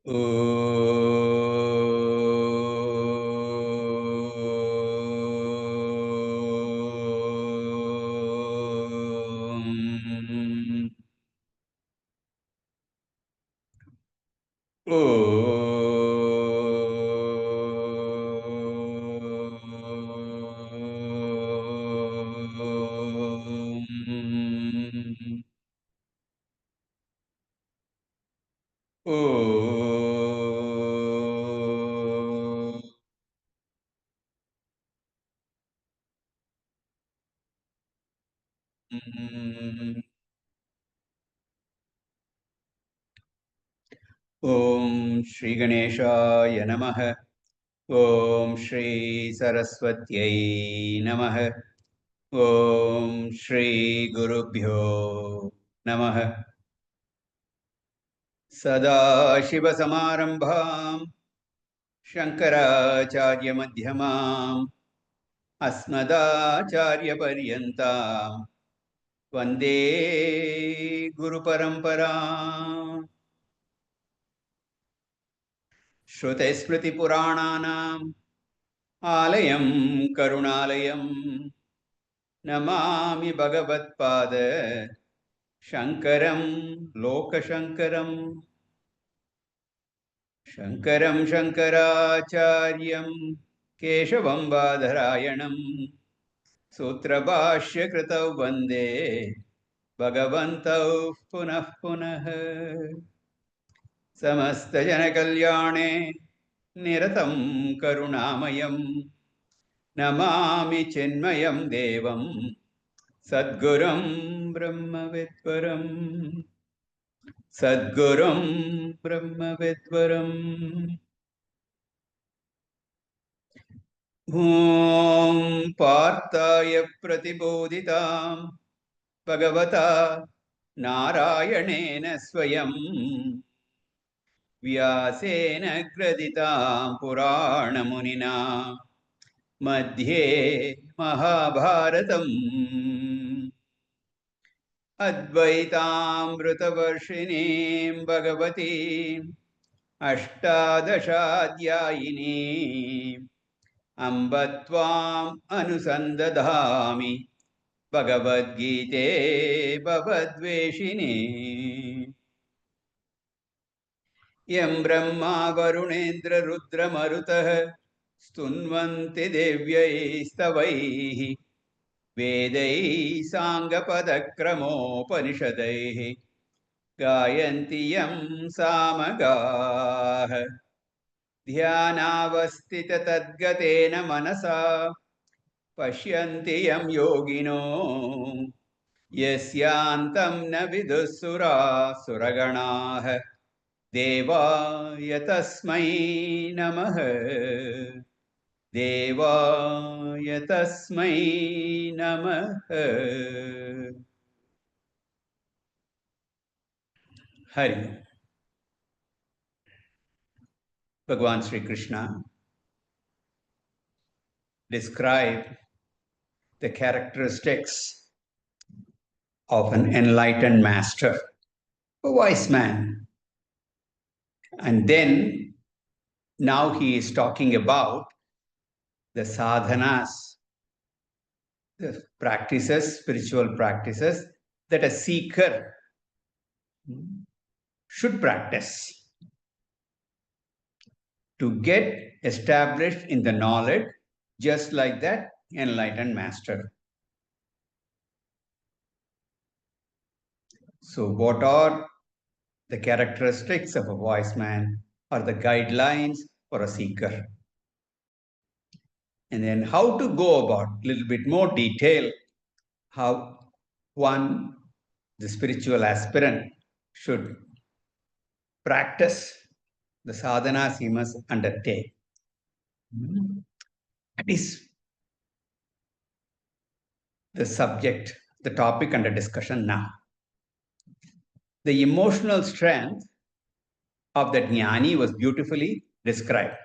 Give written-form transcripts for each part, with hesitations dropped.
Om Shri Ganeshaya Namaha. Om Shri Saraswatyai Namaha. Om Shri Gurubhyo Namaha. Sadashivasamarambham Shankaracharya Madhyamam Asmadacharya Paryantam Vande Guru Paramparam Shruti Smriti Purananam Alayam Karunalayam Namami Bhagavad-pada Shankaram Lokashankaram Shankaram Shankaracharyam Keshavam Badharayanam Sutrabhashya Kritau Vande Bhagavantau Punah Punah Samasta Jana Kalyane Niratam Karunamayam Namami Chinmayam Devam Sadgurum Brahmavidvaram Sadgurum Brahmavidvaram Om Partaya Pratibodhitam Bhagavata Narayanena Swayam Vyasena Graditam Purana Munina Madhye Mahabharatam Advaitamritavarshiniim Bhagavatim Ashtadashadyayiniim Ambatvam Anusandadhami Bhagavad Gite Bhavadveshini Yam Brahma Varunendra Rudra Marutah Stunvanti Devyai Stavaihi Vedai Sangapadakramopaniषदैः गायन्ति यं सामगाः ध्यानावस्थिततद्गतेन मनसा पश्यन्ति यं योगिनो यस्यान्तं न विदुःसुरासुरगणाः देवाय तस्मै नमः देवाय तस्मै नमः Hari Bhagavan Sri Krishna described the characteristics of an enlightened master, a wise man. And then now he is talking about the sadhanas, the practices, spiritual practices that a seeker should practice to get established in the knowledge, just like that enlightened master. So what are the characteristics of a wise man, or the guidelines for a seeker? And then how to go about, a little bit more detail, how one, the spiritual aspirant, should practice the sadhanas he must undertake. That is the subject, the topic under discussion now. The emotional strength of the jnani was beautifully described.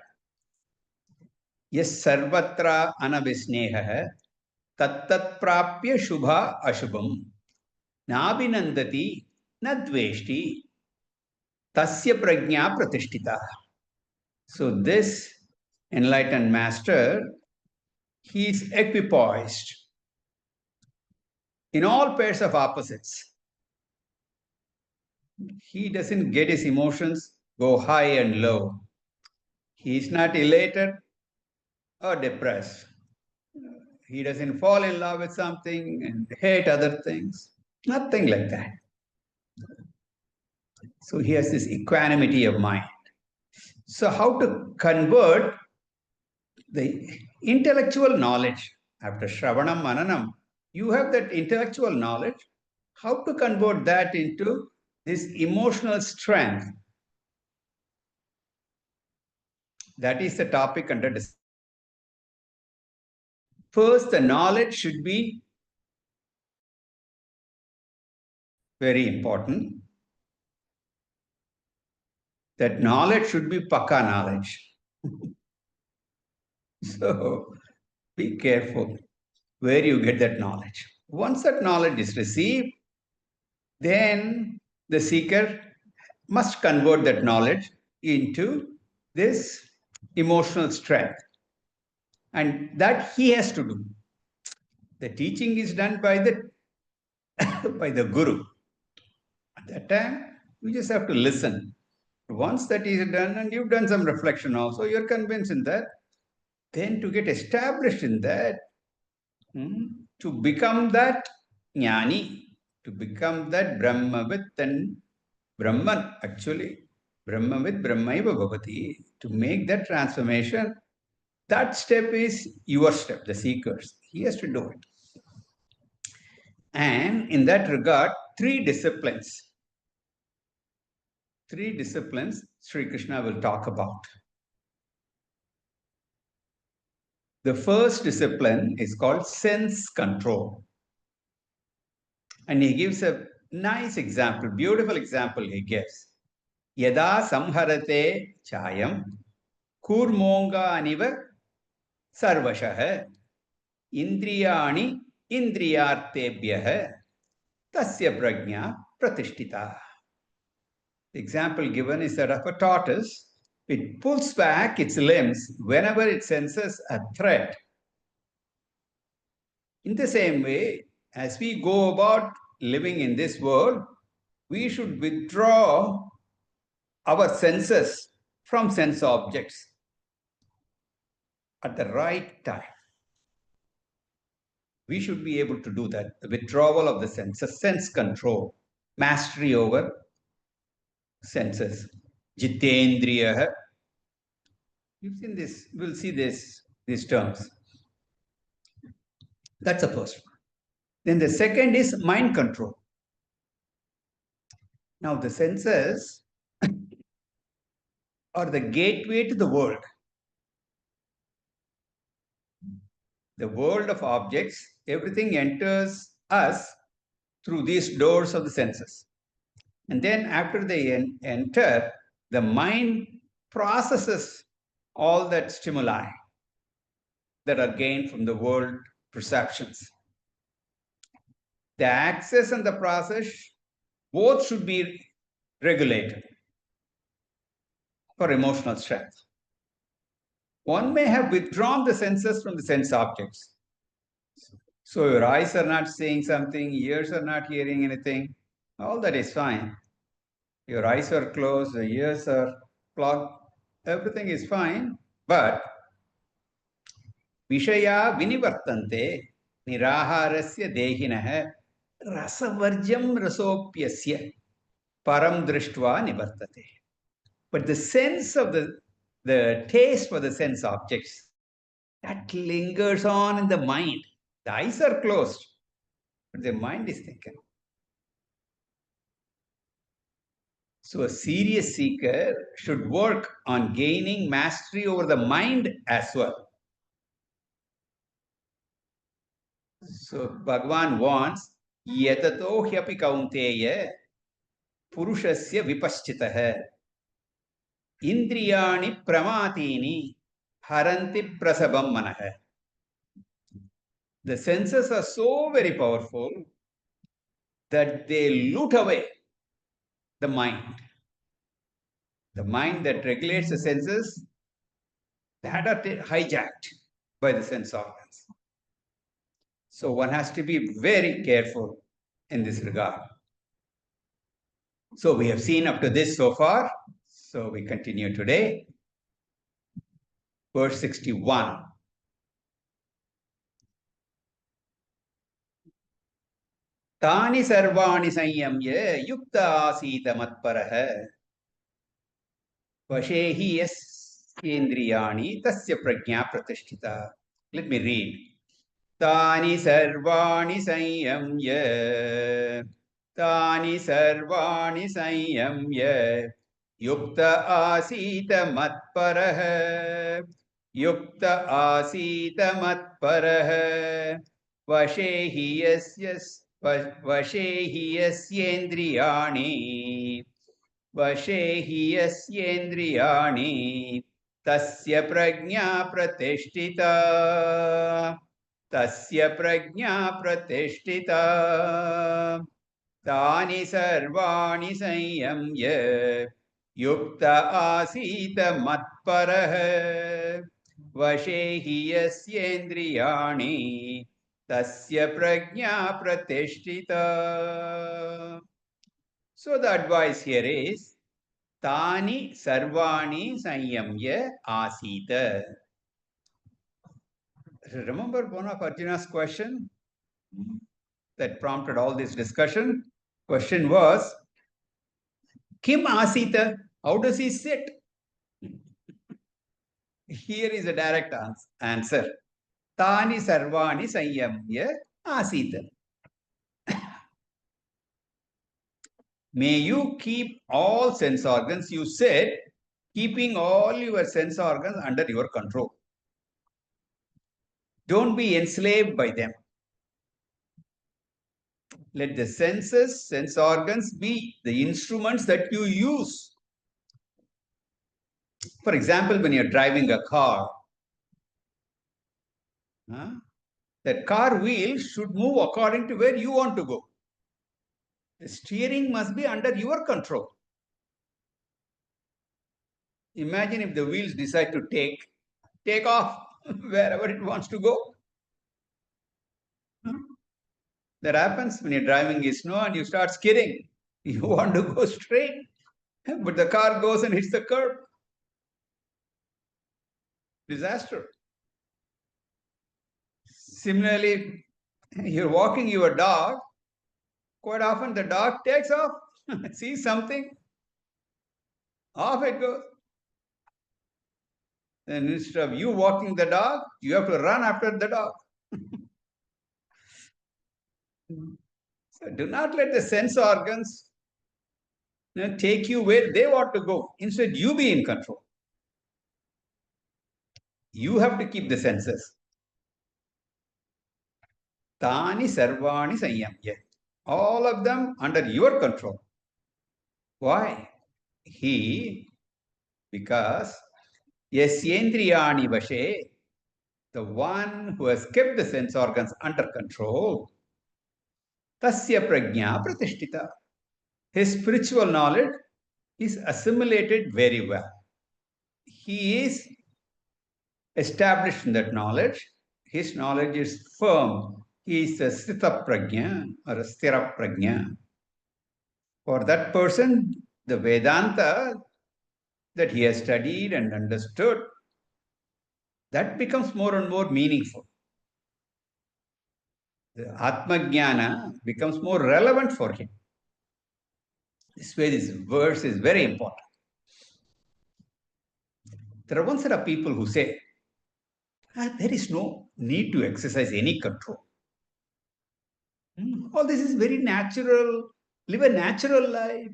Yes, sarvatra anavisneha tattat prapya shubha ashubham nabhinandati nadveshti tasya prajna pratishtita. So this enlightened master, he is equipoised in all pairs of opposites. He doesn't get his emotions go high and low. He is not elated or depressed. He doesn't fall in love with something and hate other things. Nothing like that. So he has this equanimity of mind. So how to convert the intellectual knowledge after Shravanam Mananam? You have that intellectual knowledge. How to convert that into this emotional strength? That is the topic under discussion. First, the knowledge should be very important. That knowledge should be Pakka knowledge. So be careful where you get that knowledge. Once that knowledge is received, then the seeker must convert that knowledge into this emotional strength. And that he has to do. The teaching is done by the by the guru. At that time, you just have to listen. Once that is done and you've done some reflection also, you're convinced in that, then to get established in that, to become that jnani, to become that Brahmavid and Brahman, actually, Brahmavid Brahmaiva Bhavati, to make that transformation, that step is your step, the seeker's. He has to do it. And in that regard, three disciplines Sri Krishna will talk about. The first discipline is called sense control. And he gives a nice example, beautiful example he gives. Yada samharate chayam kurmonga aniva sarvashah indriyani indriyartebhyah tasya prajna pratishtita. The example given is that of a tortoise. It pulls back its limbs whenever it senses a threat. In the same way, as we go about living in this world, we should withdraw our senses from sense objects at the right time. We should be able to do that. The withdrawal of the senses, sense control, mastery over senses. Jitendriya. You've seen this, we'll see these terms. That's the first one. Then the second is mind control. Now the senses are the gateway to the world. The world of objects, everything enters us through these doors of the senses. And then after they enter, the mind processes all that stimuli that are gained from the world perceptions. The access and the process both should be regulated for emotional strength. One may have withdrawn the senses from the sense objects. So your eyes are not seeing something, ears are not hearing anything, all that is fine. Your eyes are closed, the ears are plugged, everything is fine, but Vishaya vinivartante niraharasya dehinah rasavarjam rasopyasya param drishtva nivartate. But the sense of the taste for the sense objects, that lingers on in the mind. The eyes are closed, but the mind is thinking. So a serious seeker should work on gaining mastery over the mind as well. So Bhagavan wants yatato hyapi kaunteya purushasya vipaschitah indriyani pramatini haranti prasabam manah. The senses are so very powerful that they loot away the mind. The mind that regulates the senses, that are hijacked by the sense organs. So one has to be very careful in this regard. So we have seen up to this so far. So we continue today. Verse 61. Tani sarvani sanyamya yukta asita matparaha vashehi yasendriyani tasya prajna pratishtita. Let me read. Tani sarvani sanyamya Tani sarvani sanyamya Yukta asita matparaha Yukta asita matparaha Vashehi yasyendriyani Vashehi yasyendriyani Tasya prajna pratishtita Tasya prajna pratishtita Tani sarvani sanyamya Yukta asita matparaha Vashehi yasyendriyani Tasya prajna pratishtita. So the advice here is Tani sarvani sanyamya asita. Remember one of Arjuna's question that prompted all this discussion? Question was, Kim asita? How does he sit? Here is a direct answer. Tani sarvani sanyamya asita. May you keep all sense organs, you said, keeping all your sense organs under your control. Don't be enslaved by them. Let the senses, sense organs be the instruments that you use. For example, when you're driving a car, that car wheel should move according to where you want to go. The steering must be under your control. Imagine if the wheels decide to take off wherever it wants to go. That happens when you're driving in snow and you start skidding. You want to go straight, but the car goes and hits the curb. Disaster. Similarly, you're walking your dog. Quite often the dog takes off, sees something, off it goes. And instead of you walking the dog, you have to run after the dog. So do not let the sense organs take you where they want to go. Instead, you be in control. You have to keep the senses. Tani sarvani sanyamya. All of them under your control. Why? Because yasyendriyani vashe, the one who has kept the sense organs under control, tasya prajna pratishtita. His spiritual knowledge is assimilated very well. He is established in that knowledge. His knowledge is firm. He is a sthita prajna or a sthira prajna. For that person, the Vedanta that he has studied and understood, that becomes more and more meaningful. The Atma Jnana becomes more relevant for him. This way, this verse is very important. There are one set of people who say, there is no need to exercise any control. All this is very natural. Live a natural life.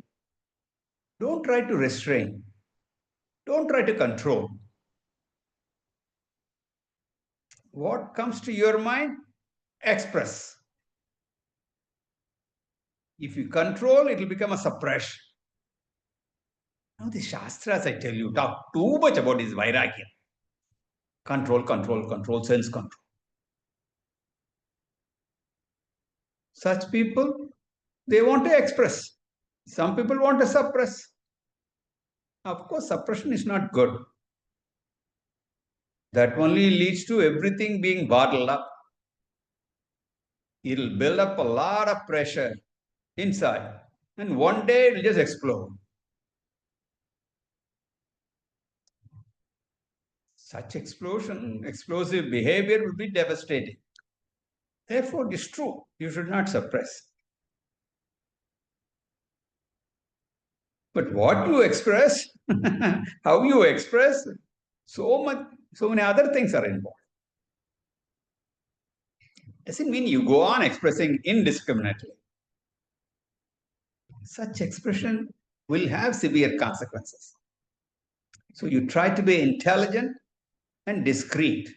Don't try to restrain. Don't try to control. What comes to your mind, express. If you control, it will become a suppression. Now the Shastras, I tell you, talk too much about this vairagya. Control, sense control. Such people, they want to express. Some people want to suppress. Of course, suppression is not good. That only leads to everything being bottled up. It'll build up a lot of pressure inside, and one day it'll just explode. Such explosive behavior will be devastating. Therefore, it is true. You should not suppress. But what you express, how you express, so many other things are involved. Doesn't mean you go on expressing indiscriminately. Such expression will have severe consequences. So you try to be intelligent and discreet.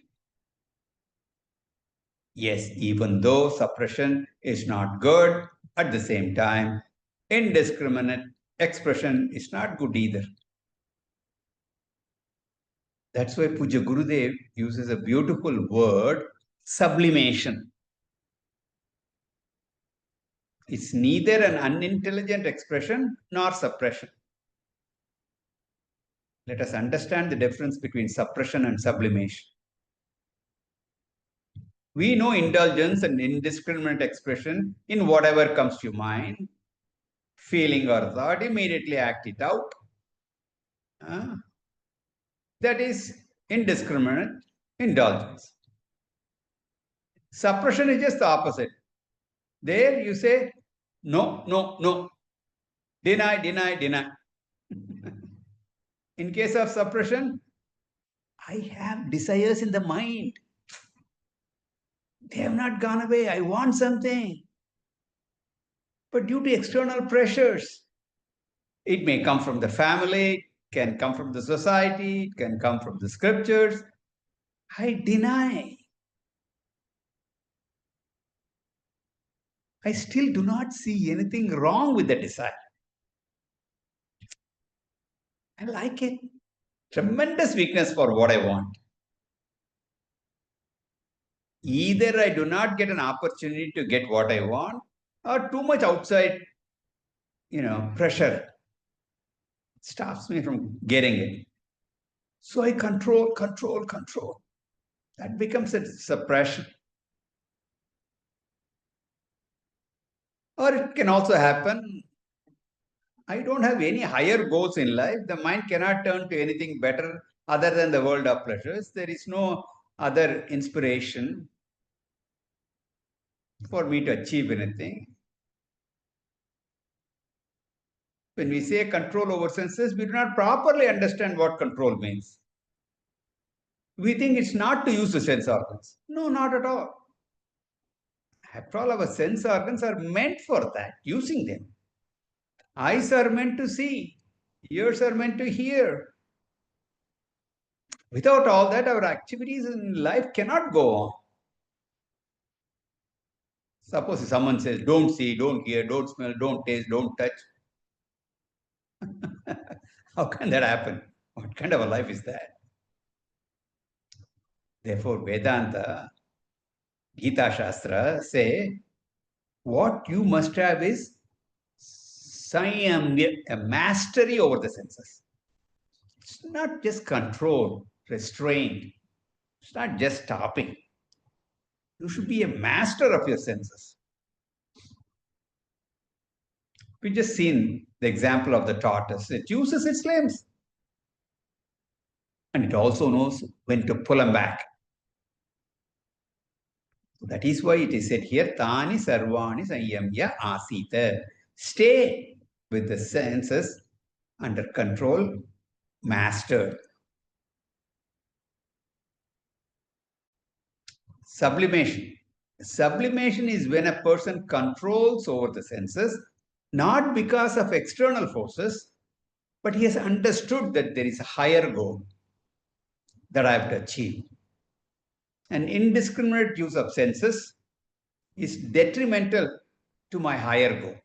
Yes, even though suppression is not good, at the same time, indiscriminate expression is not good either. That's why Puja Gurudev uses a beautiful word, sublimation. It's neither an unintelligent expression nor suppression. Let us understand the difference between suppression and sublimation. We know indulgence and indiscriminate expression in whatever comes to mind, feeling or thought, immediately act it out. That is indiscriminate indulgence. Suppression is just the opposite. There you say, no, no, no, deny, deny, deny. In case of suppression, I have desires in the mind. They have not gone away. I want something. But due to external pressures, it may come from the family, can come from the society, it can come from the scriptures. I deny. I still do not see anything wrong with the desire. I like it. Tremendous weakness for what I want. Either I do not get an opportunity to get what I want, or too much outside, pressure stops me from getting it. So I control. That becomes a suppression. Or it can also happen, I don't have any higher goals in life. The mind cannot turn to anything better other than the world of pleasures. There is no other inspiration for me to achieve anything. When we say control over senses, we do not properly understand what control means. We think it's not to use the sense organs. No, not at all. After all, our sense organs are meant for that, using them. Eyes are meant to see, ears are meant to hear. Without all that, our activities in life cannot go on. Suppose someone says, don't see, don't hear, don't smell, don't taste, don't touch. How can that happen? What kind of a life is that? Therefore, Vedanta, Gita Shastra say, what you must have is Samkhya, a mastery over the senses. It's not just control, restraint. It's not just stopping. You should be a master of your senses. We just seen the example of the tortoise. It uses its limbs. And it also knows when to pull them back. That is why it is said here, Tani Sarvani Sanyamya Asita. Stay with the senses under control, mastered. Sublimation. Sublimation is when a person controls over the senses, not because of external forces, but he has understood that there is a higher goal that I have to achieve. An indiscriminate use of senses is detrimental to my higher goal.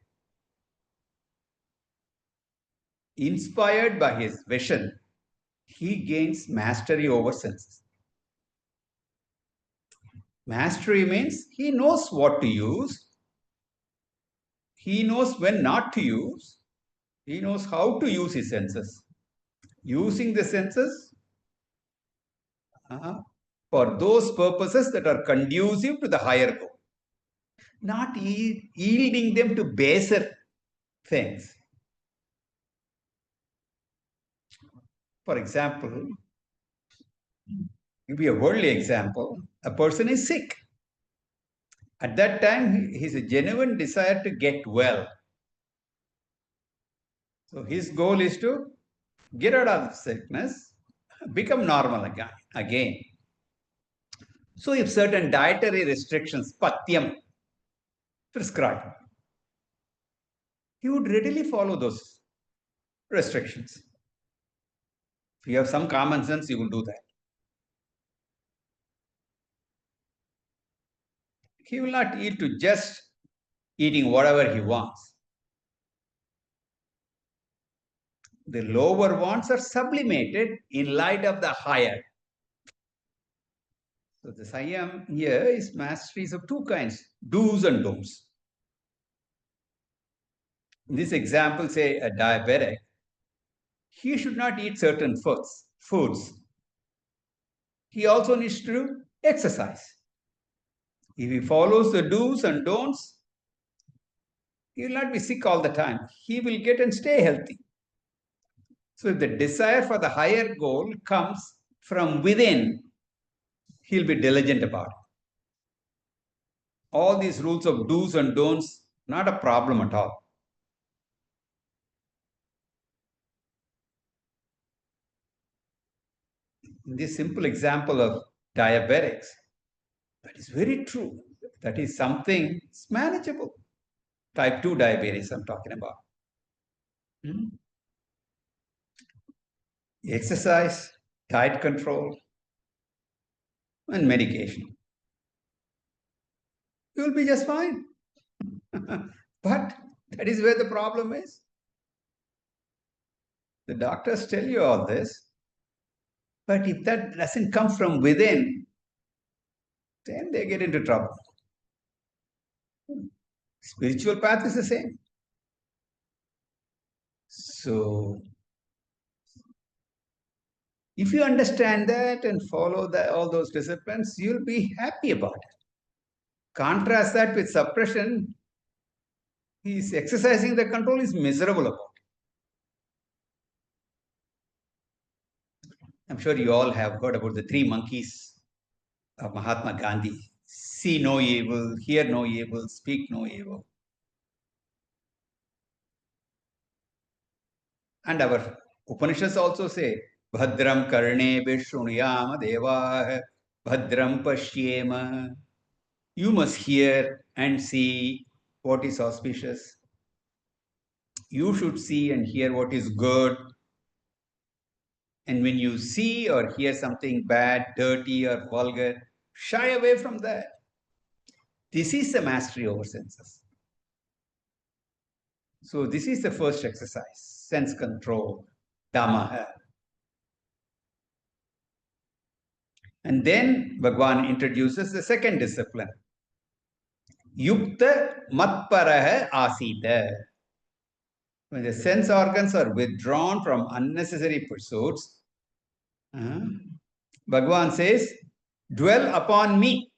Inspired by his vision, he gains mastery over senses. Mastery means he knows what to use, he knows when not to use, he knows how to use his senses. using the senses for those purposes that are conducive to the higher goal, not yielding them to baser things. For example, give you a worldly example, a person is sick. At that time, he has a genuine desire to get well. So his goal is to get out of the sickness, become normal again. So if certain dietary restrictions, patyam, prescribed, he would readily follow those restrictions. If you have some common sense, you will do that. He will not eat to just eating whatever he wants. The lower wants are sublimated in light of the higher. So the Sayam here is masteries of two kinds, do's and don'ts. In this example, say a diabetic, he should not eat certain foods. He also needs to do exercise. If he follows the do's and don'ts, he will not be sick all the time. He will get and stay healthy. So if the desire for the higher goal comes from within, he'll be diligent about it. All these rules of do's and don'ts, not a problem at all. In this simple example of diabetics, that is very true. That is something it's manageable. Type 2 diabetes, I'm talking about. Exercise, diet control, and medication. You will be just fine. But that is where the problem is. The doctors tell you all this, but if that doesn't come from within, then they get into trouble. Spiritual path is the same. So, if you understand that and follow all those disciplines, you'll be happy about it. Contrast that with suppression. He's exercising the control, is miserable about it. I'm sure you all have heard about the three monkeys of Mahatma Gandhi. See no evil, hear no evil, speak no evil. And our Upanishads also say, Bhadram karne vishrunuyama devah, Bhadram pashyema. You must hear and see what is auspicious. You should see and hear what is good. And when you see or hear something bad, dirty, or vulgar, shy away from that. This is the mastery over senses. So this is the first exercise, sense control, dhamma. And then Bhagwan introduces the second discipline, yukta matparaha asita. When the sense organs are withdrawn from unnecessary pursuits, Bhagwan says, dwell upon me.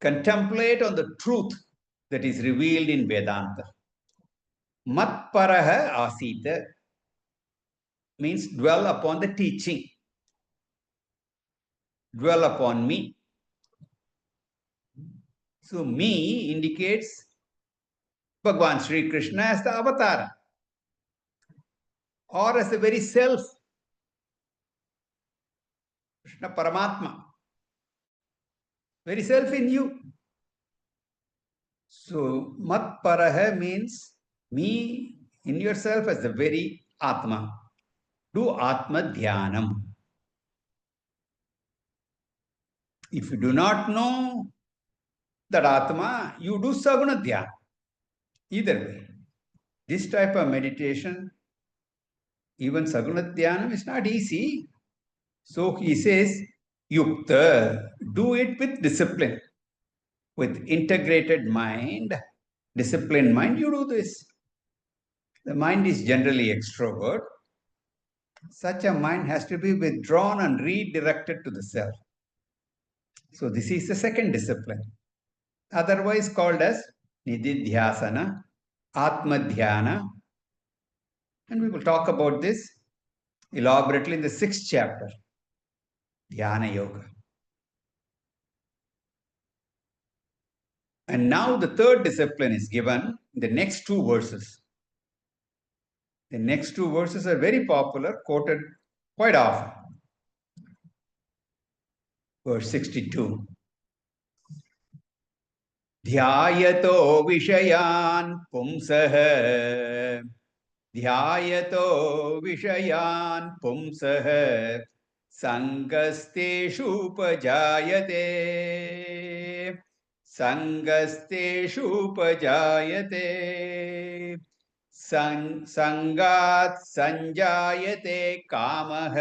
Contemplate on the truth that is revealed in Vedanta. Matparaha asita means dwell upon the teaching. Dwell upon me. So me indicates Bhagwan Sri Krishna as the avatar or as the very self, Krishna Paramatma, very self in you. So mat paraha means me in yourself as the very Atma. Do Atma Dhyanam. If you do not know that Atma, you do Saguna Dhyana. Either way, this type of meditation, even Saguna Dhyanam, is not easy. So he says, Yukta, do it with discipline. With integrated mind, disciplined mind, you do this. The mind is generally extrovert. Such a mind has to be withdrawn and redirected to the self. So this is the second discipline, otherwise called as Nididhyasana, Atmadhyana, and we will talk about this elaborately in the 6th chapter, Dhyana Yoga. And now the third discipline is given in the next two verses. The next two verses are very popular, quoted quite often. Verse 62. Dhyayato vishayan pumsah. Dhyayato vishayan pumsah. Sangasteshu pajayate. Sangasteshu pajayate. Sangat sanjayate kamah.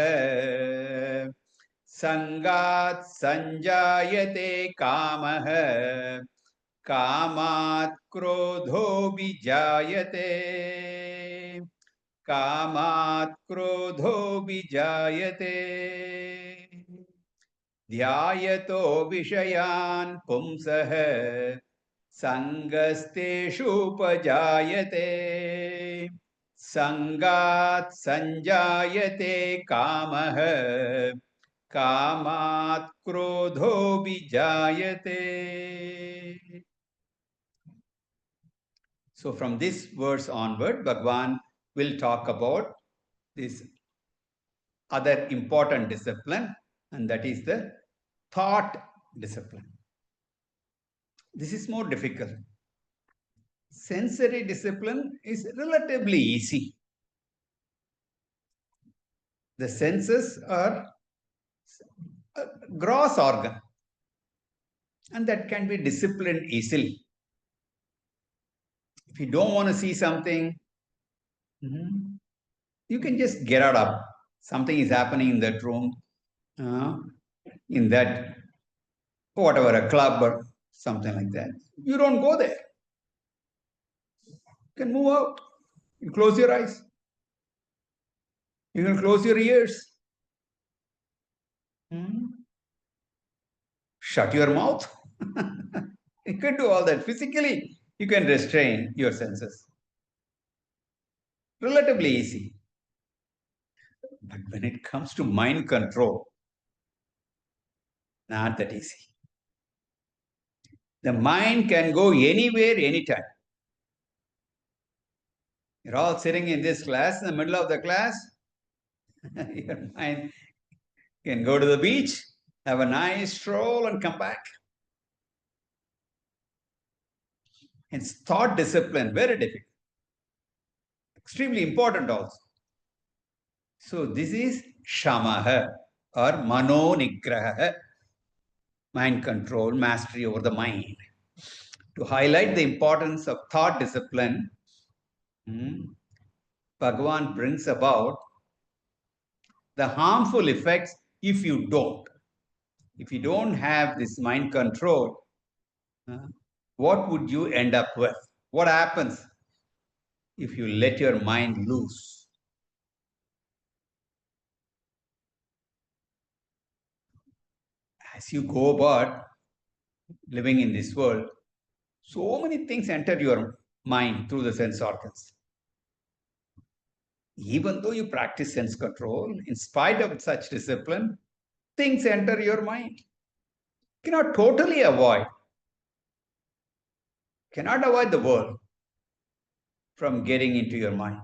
Sangat sanjayate kamah. Kamat krodho bijayate. Kamat krodho bijayate. Dhyayato vishayan pumsah. Sangasteshu pajayate. Sangat sanjayate kamah. Kamat krodho bijayate. So from this verse onward, Bhagwan will talk about this other important discipline, and that is the thought discipline. This is more difficult. Sensory discipline is relatively easy. The senses are a gross organ, and that can be disciplined easily. If you don't want to see something, you can just get out of something is happening in that room, in that whatever, a club or something like that. You don't go there. You can move out. You close your eyes. You can close your ears. Shut your mouth. You can do all that. Physically, you can restrain your senses. Relatively easy. But when it comes to mind control, not that easy. The mind can go anywhere, anytime. You're all sitting in this class, in the middle of the class, your mind can go to the beach, have a nice stroll, and come back. It's thought discipline, very difficult. Extremely important also. So this is shamaha or mano nigraha, mind control, mastery over the mind. To highlight the importance of thought discipline, Bhagavan brings about the harmful effects if you don't. If you don't have this mind control, what would you end up with? What happens if you let your mind loose? As you go about living in this world, so many things enter your mind through the sense organs. Even though you practice sense control, in spite of such discipline, things enter your mind. You cannot totally avoid, the world from getting into your mind.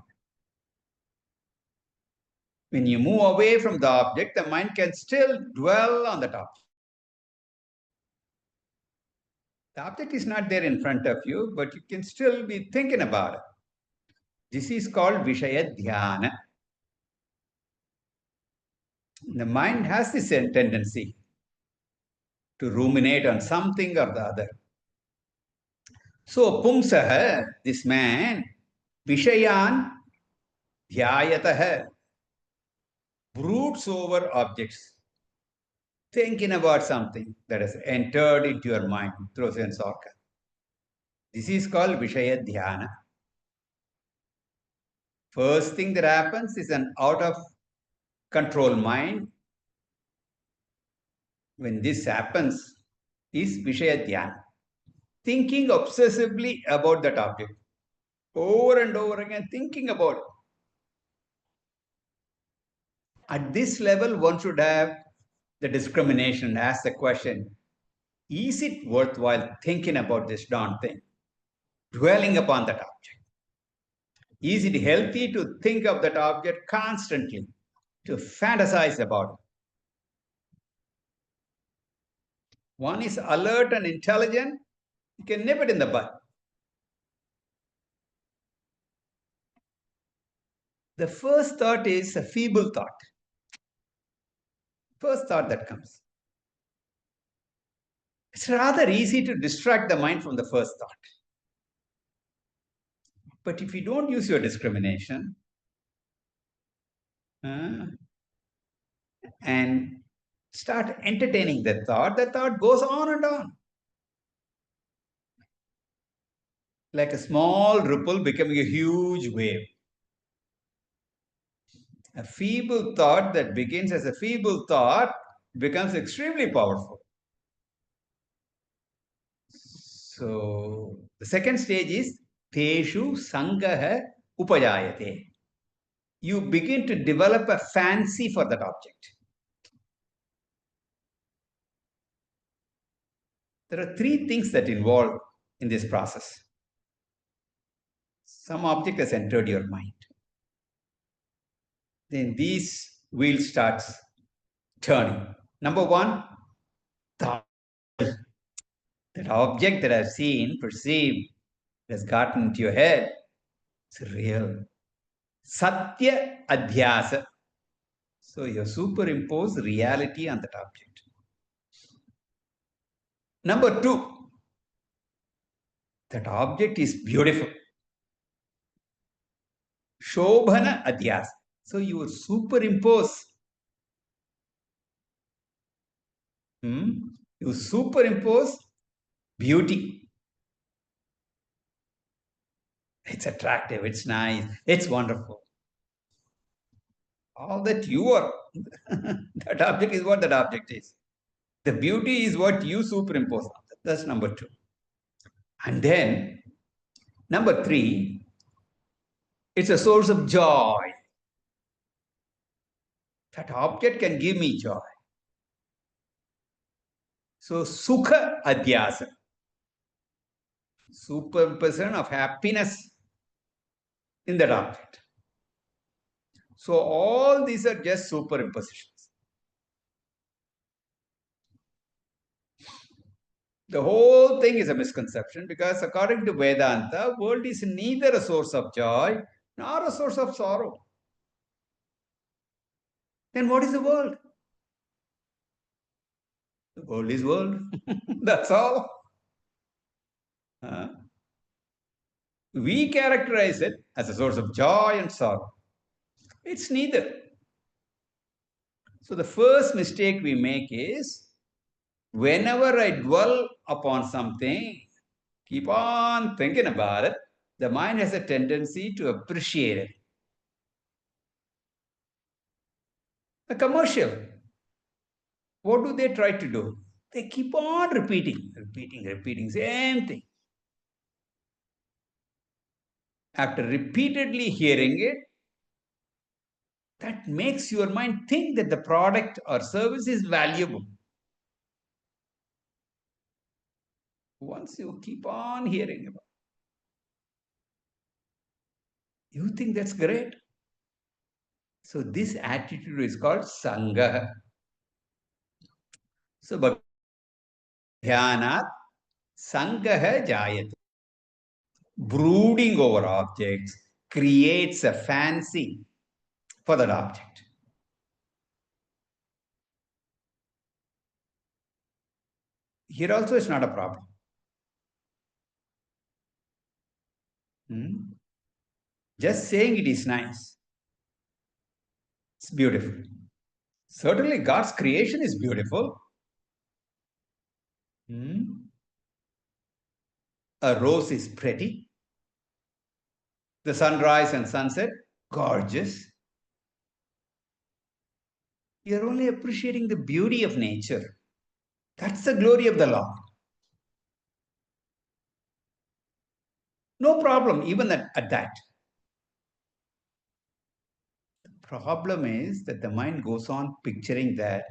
When you move away from the object, the mind can still dwell on that object. The object is not there in front of you, but you can still be thinking about it. This is called Vishaya Dhyana. The mind has this tendency to ruminate on something or the other. So Pumsaha, this man, Vishayan Dhyayataha, broods over objects, thinking about something that has entered into your mind through sense organ. This is called Vishaya Dhyana. First thing that happens is an out of control mind, when this happens, is Vishaya Dhyana. Thinking obsessively about that object. Over and over again, thinking about it. At this level, one should have the discrimination, ask the question, is it worthwhile thinking about this darn thing? Dwelling upon that object. Is it healthy to think of that object constantly, to fantasize about it? One is alert and intelligent, you can nip it in the bud. The first thought is a feeble thought. First thought that comes. It's rather easy to distract the mind from the first thought. But if you don't use your discrimination and start entertaining the thought goes on and on. Like a small ripple becoming a huge wave. A feeble thought that begins as a feeble thought becomes extremely powerful. So the second stage is Teshu Sangaha Upajayate. You begin to develop a fancy for that object. There are three things that involve in this process. Some object has entered your mind. Then these wheels starts turning. Number one, thought. That object that I've seen, perceived, has gotten into your head, it's real. Satya adhyasa. So you superimpose reality on that object. Number two, that object is beautiful. Shobhana adhyasa. So you superimpose. You superimpose beauty. It's attractive, it's nice, it's wonderful. All that you are, that object is what that object is. The beauty is what you superimpose on that. That's number two. And then, number three, it's a source of joy. That object can give me joy. So, sukha adhyasa, superimposition of happiness in that object. So, all these are just superimpositions. The whole thing is a misconception because according to Vedanta, world is neither a source of joy nor a source of sorrow. Then what is the world? The world is world. That's all. We characterize it as a source of joy and sorrow. It's neither. So the first mistake we make is whenever I dwell upon something, keep on thinking about it, the mind has a tendency to appreciate it. A commercial, what do they try to do? They keep on repeating, same thing. After repeatedly hearing it, that makes your mind think that the product or service is valuable. Once you keep on hearing about it, you think that's great. So this attitude is called Sangha. So Dhyanat Sangaha Jayate. Brooding over objects creates a fancy for that object. Here also it's not a problem. Just saying it is nice. It's beautiful. Certainly God's creation is beautiful. A rose is pretty. The sunrise and sunset, gorgeous. You're only appreciating the beauty of nature. That's the glory of the Lord. No problem, even at that. The problem is that the mind goes on picturing that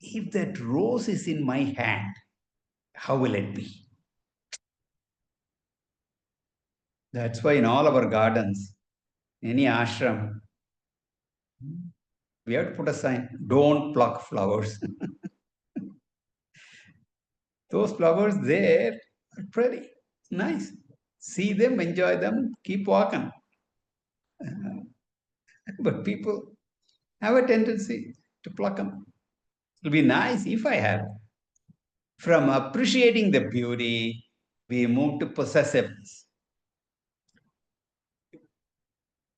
if that rose is in my hand, how will it be? That's why in all our gardens, any ashram, we have to put a sign, don't pluck flowers. Those flowers there are pretty, nice. See them, enjoy them, keep walking. But people have a tendency to pluck them. It'll be nice if I have. From appreciating the beauty, we move to possessiveness.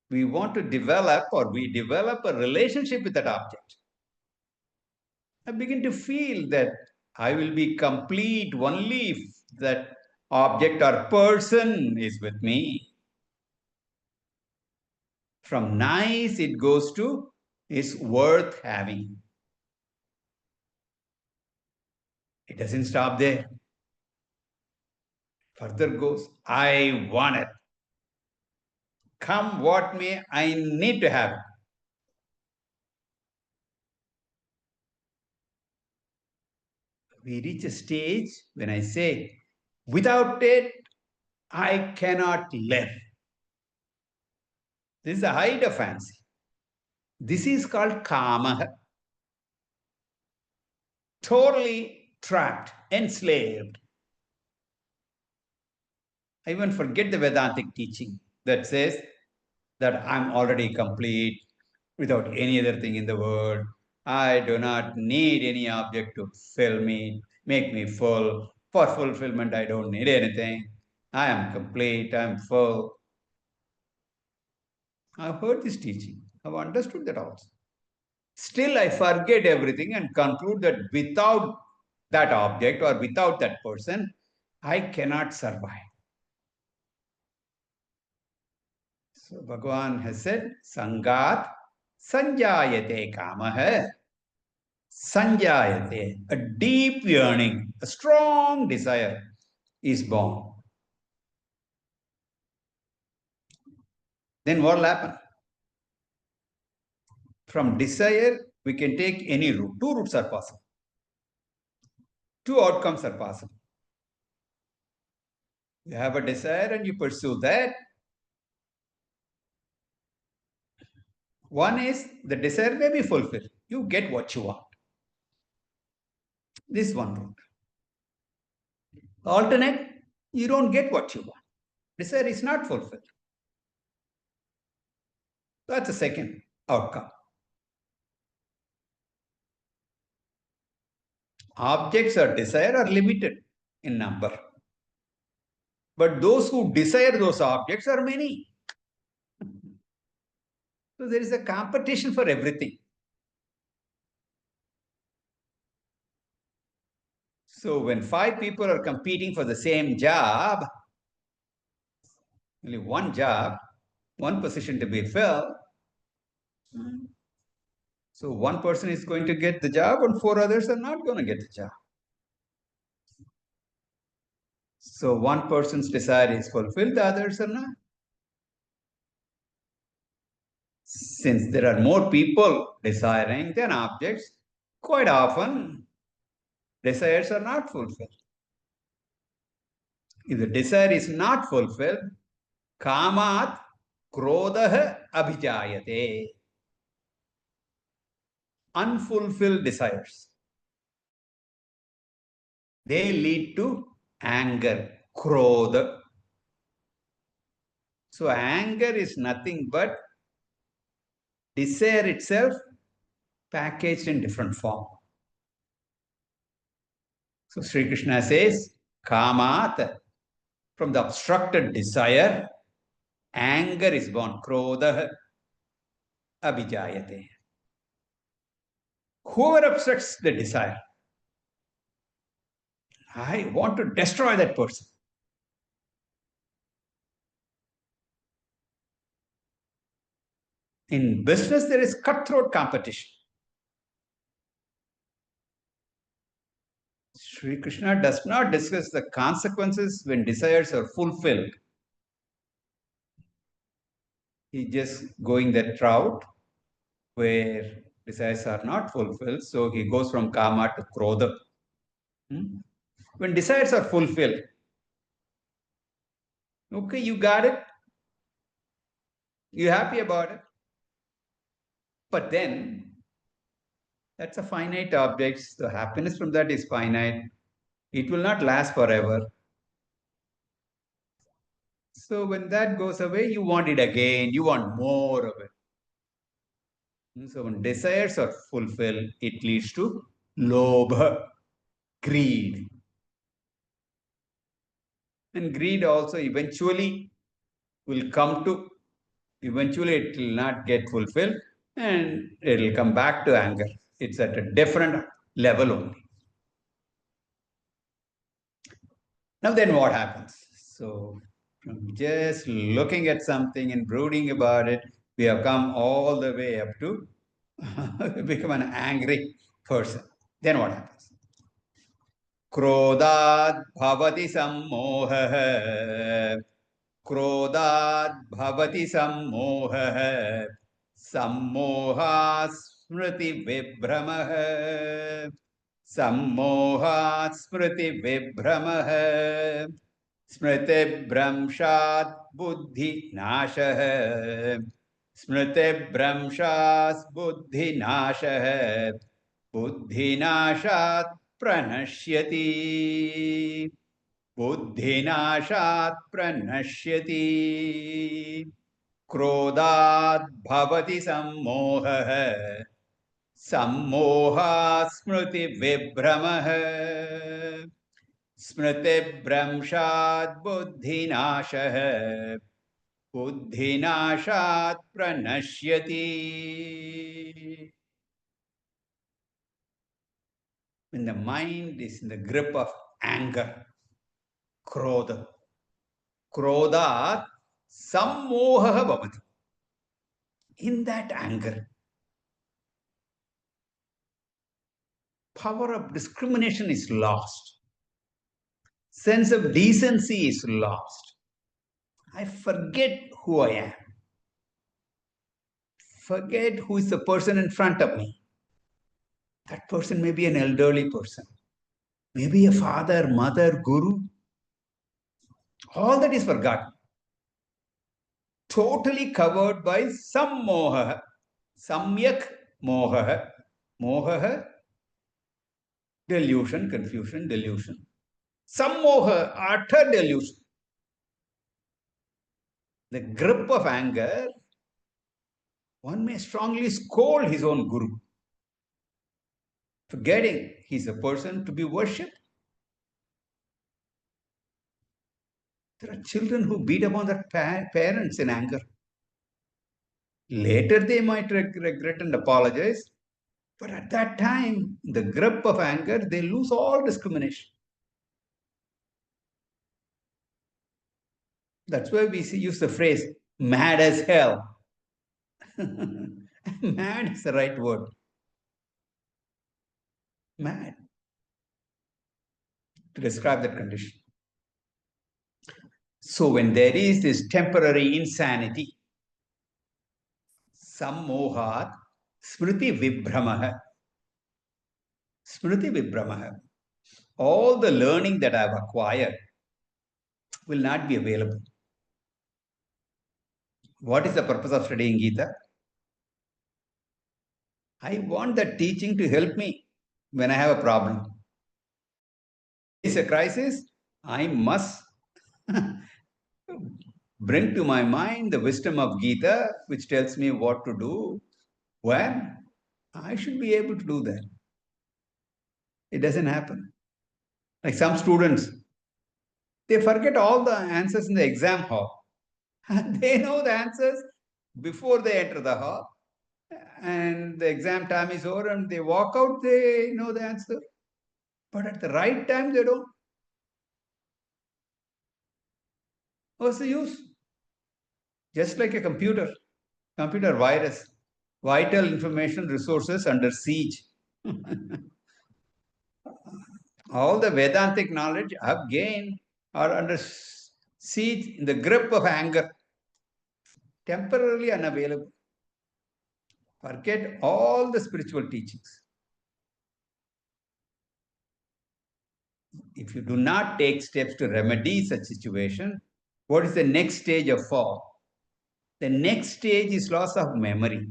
We want to develop or we develop a relationship with that object. I begin to feel that I will be complete only if that object or person is with me. From nice, it goes to is worth having. It doesn't stop there. Further goes, I want it. Come what may, I need to have it. We reach a stage when I say, without it, I cannot live. This is the height of fancy. This is called kama, totally trapped, enslaved. I even forget the Vedantic teaching that says that I'm already complete without any other thing in the world. I do not need any object to fill me, make me full. For fulfillment, I don't need anything. I am complete, I'm full. I've heard this teaching. I've understood that also. Still, I forget everything and conclude that without that object or without that person, I cannot survive. So Bhagavan has said, Sangat Sanjayate Kamaha. Sanjayate, a deep yearning, a strong desire is born. Then what will happen? From desire, we can take any route. Two routes are possible. Two outcomes are possible. You have a desire and you pursue that. One is the desire may be fulfilled. You get what you want. This one route. Alternate, you don't get what you want. Desire is not fulfilled. That's the second outcome. Objects or desire are limited in number. But those who desire those objects are many. So there is a competition for everything. So when 5 people are competing for the same job, only one job, one position to be filled. So one person is going to get the job and 4 others are not going to get the job. So one person's desire is fulfilled, the others are not. Since there are more people desiring than objects, quite often desires are not fulfilled. If the desire is not fulfilled, kamat krodah abhijayate. Unfulfilled desires. They lead to anger, krodha. So anger is nothing but desire itself packaged in different form. So Sri Krishna says, kamat, from the obstructed desire, anger is born, krodha abhijayate. Whoever obstructs the desire, I want to destroy that person. In business, there is cutthroat competition. Sri Krishna does not discuss the consequences when desires are fulfilled. He's just going that route where desires are not fulfilled. So he goes from kama to krodha. When desires are fulfilled, okay, you got it. You're happy about it. But then that's a finite object. The happiness from that is finite. It will not last forever. So when that goes away, you want it again. You want more of it. So when desires are fulfilled, it leads to lobha, greed. And greed also eventually will come to, eventually it will not get fulfilled and it will come back to anger. It's at a different level only. Now then what happens? So from just looking at something and brooding about it, we have come all the way up to become an angry person. Then what happens? Krodad bhavati sammoha. Krodad bhavati sammoha. Sammoha smriti vibhramaha. Sammoha smriti vibhramaha. स्मृतिभ्रंशात् बुद्धिनाशः स्मृतिभ्रंशात् बुद्धिनाशः बुद्धिनाशात् प्रणश्यति बुद्धिनाशात् प्रणश्यति क्रोधात् भवति सम्मोहः सम्मोहात् स्मृतिविभ्रमः स्मृतिभ्रंशात् बुद्धिनाशः बुद्धिनाशात् प्रणश्यति. When the mind is in the grip of anger, krodha, krodhat sammoha bhavati. In that anger, power of discrimination is lost. Sense of decency is lost. I forget who I am. Forget who is the person in front of me. That person may be an elderly person, maybe a father, mother, guru. All that is forgotten. Totally covered by some moha, samyak moha, moha, delusion, confusion, delusion. Some moha, utter delusion. The grip of anger, one may strongly scold his own guru, forgetting he's a person to be worshipped. There are children who beat upon their parents in anger. Later they might regret and apologize, but at that time, the grip of anger, they lose all discrimination. That's why we use the phrase mad as hell. Mad is the right word. Mad to describe that condition. So when there is this temporary insanity, sammohat, smriti vibhramaha. Smriti vibhramaha. All the learning that I've acquired will not be available. What is the purpose of studying Gita? I want that teaching to help me when I have a problem. It's a crisis. I must bring to my mind the wisdom of Gita, which tells me what to do when I should be able to do that. It doesn't happen. Like some students, they forget all the answers in the exam hall. They know the answers before they enter the hall. And the exam time is over and they walk out, they know the answer. But at the right time, they don't. What's the use? Just like a computer virus, vital information resources under siege. All the Vedantic knowledge I've gained are under siege in the grip of anger, temporarily unavailable. Forget all the spiritual teachings. If you do not take steps to remedy such situation, what is the next stage of fall? The next stage is loss of memory.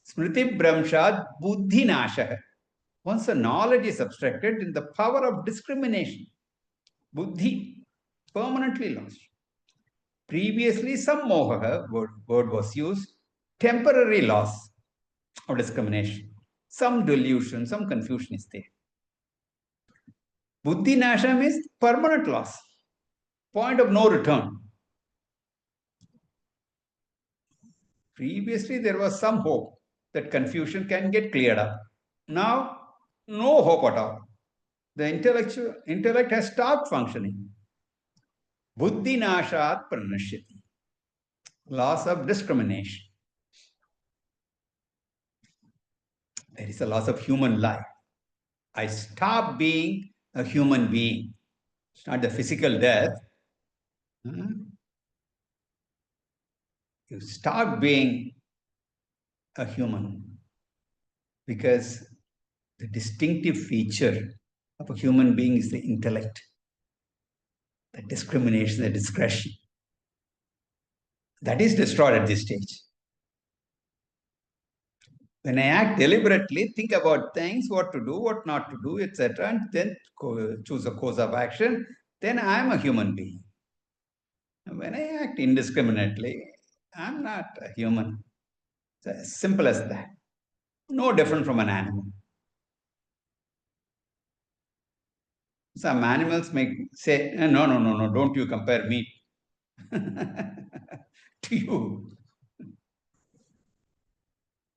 Smriti Bramshad Buddhi Nashah. Once the knowledge is abstracted in the power of discrimination, Buddhi permanently lost. Previously, some moha word was used, temporary loss of discrimination. Some delusion, some confusion is there. Buddhi Nasham is permanent loss, point of no return. Previously, there was some hope that confusion can get cleared up. Now, no hope at all. The intellect has stopped functioning. Buddhi nashat pranashyati. Loss of discrimination. There is a loss of human life. I stop being a human being. It's not the physical death. You stop being a human because the distinctive feature of a human being is the intellect, the discrimination, the discretion. That is destroyed at this stage. When I act deliberately, think about things, what to do, what not to do, etc., and then choose a course of action, then I am a human being. When I act indiscriminately, I'm not a human. It's as simple as that. No different from an animal. Some animals may say, no, no, no, no, don't you compare me to you.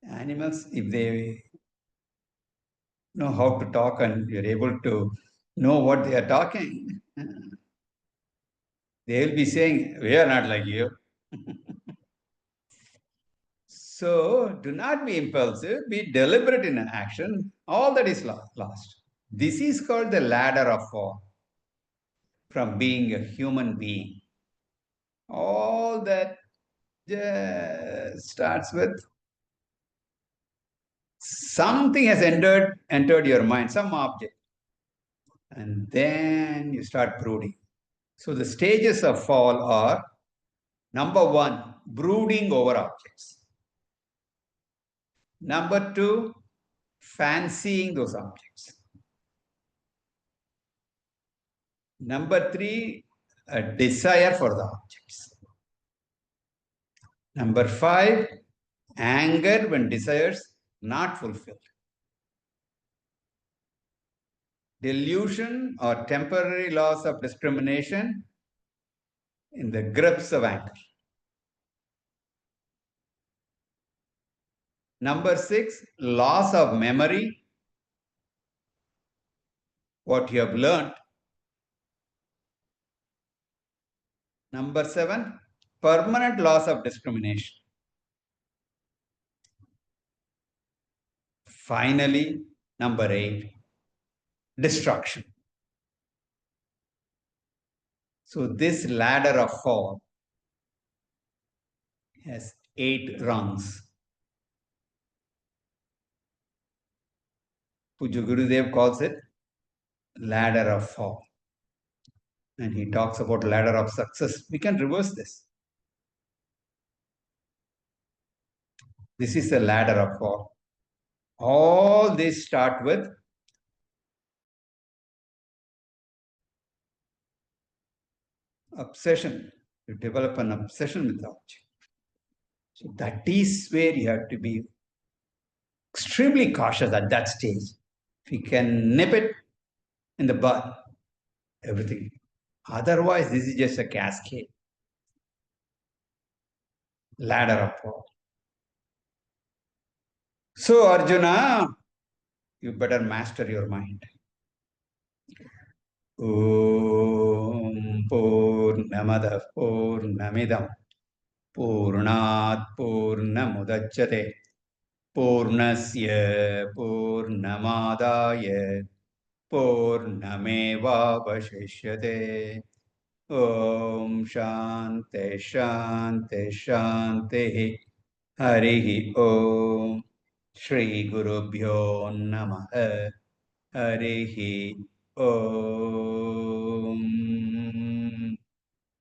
Animals, if they know how to talk and you're able to know what they are talking, they will be saying, we are not like you. So do not be impulsive, be deliberate in action. All that is lost. This is called the ladder of fall from being a human being. All that just starts with something has entered your mind, some object, and then you start brooding. So the stages of fall are: number one, brooding over objects. Number two, fancying those objects. Number three, a desire for the objects. Number five, anger when desires not fulfilled. Delusion or temporary loss of discrimination in the grips of anger. Number six, loss of memory, what you have learned. Number seven, permanent loss of discrimination. Finally, number eight, destruction. So this ladder of fall has 8 rungs. Puja Gurudev calls it ladder of fall. And he talks about ladder of success. We can reverse this. This is the ladder of fall. All these start with obsession. You develop an obsession with the object. So that is where you have to be extremely cautious at that stage. If you can nip it in the bud, everything. Otherwise, this is just a cascade. Ladder of fall. So, Arjuna, you better master your mind. Om Purnamada Purnamidam Purnat Purnamudachyate Purnasya Purnamadaya पूर्णमेवावशिष्यते। ॐ शान्ति शान्ति शान्तिः। हरिः ॐ। श्रीगुरुभ्यो नमः। हरिः ॐ।